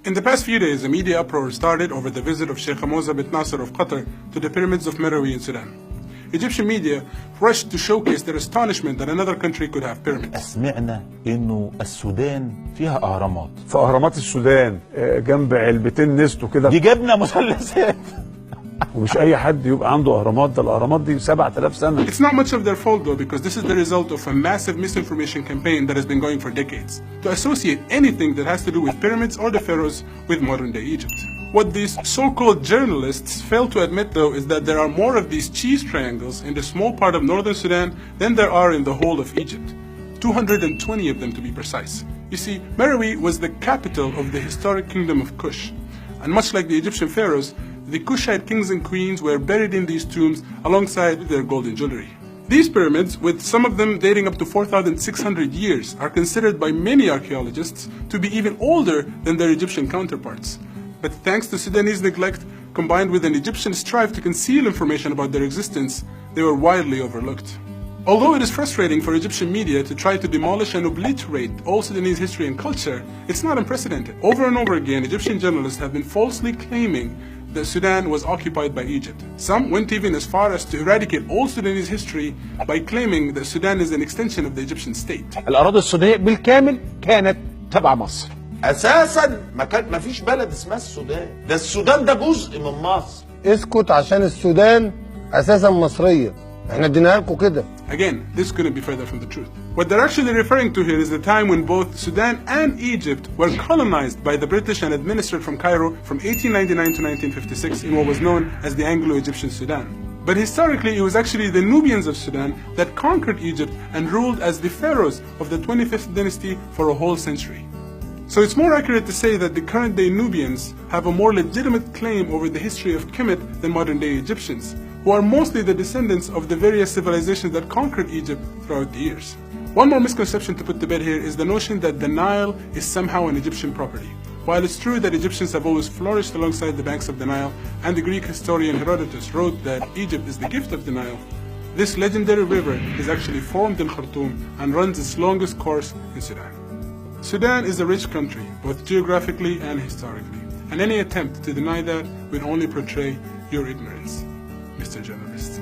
In the past few days, a media uproar started over the visit of Sheikh Hamza bin Nasser of Qatar to the pyramids of Meroe in Sudan. Egyptian media rushed to showcase their astonishment that another country could have pyramids. سمعنا إنه السودان فيها أهرامات. في أهرامات السودان جنب علبتين نستو كده. دي جبنة مثلثات. ومش أي حد يبقى عنده أهرامات، ده الأهرامات دي 7000 سنة. It's not much of their fault though, because this is the result of a massive misinformation campaign that has been going for decades to associate anything that has to do with pyramids or the pharaohs with modern-day Egypt. What these so-called journalists fail to admit though is that there are more of these cheese triangles in the small part of northern Sudan than there are in the whole of Egypt. 220 of them to be precise. You see, Meroe was the capital of the historic kingdom of Kush. And much like the Egyptian pharaohs, the Kushite kings and queens were buried in these tombs alongside their golden jewelry. These pyramids, with some of them dating up to 4,600 years, are considered by many archaeologists to be even older than their Egyptian counterparts. But thanks to Sudanese neglect, combined with an Egyptian strive to conceal information about their existence, they were widely overlooked. Although it is frustrating for Egyptian media to try to demolish and obliterate all Sudanese history and culture, it's not unprecedented. Over and over again, Egyptian journalists have been falsely claiming that Sudan was occupied by Egypt. Some went even as far as to eradicate all Sudanese history by claiming that Sudan is an extension of the Egyptian state. الأراضي السودانية بالكامل كانت تبع مصر. أساساً ما فيش بلد اسمها السودان، ده السودان ده جزء من مصر. اسكت عشان السودان أساساً مصرية. احنا اديناها لكم كده. Again, this couldn't be further from the truth. What they're actually referring to here is the time when both Sudan and Egypt were colonized by the British and administered from Cairo from 1899 to 1956 in what was known as the Anglo-Egyptian Sudan. But historically, it was actually the Nubians of Sudan that conquered Egypt and ruled as the pharaohs of the 25th dynasty for a whole century. So it's more accurate to say that the current-day Nubians have a more legitimate claim over the history of Kemet than modern-day Egyptians, who are mostly the descendants of the various civilizations that conquered Egypt throughout the years. One more misconception to put to bed here is the notion that the Nile is somehow an Egyptian property. While it's true that Egyptians have always flourished alongside the banks of the Nile, and the Greek historian Herodotus wrote that Egypt is the gift of the Nile, this legendary river is actually formed in Khartoum and runs its longest course in Sudan. Sudan is a rich country, both geographically and historically, and any attempt to deny that will only portray your ignorance, Mr. Journalist.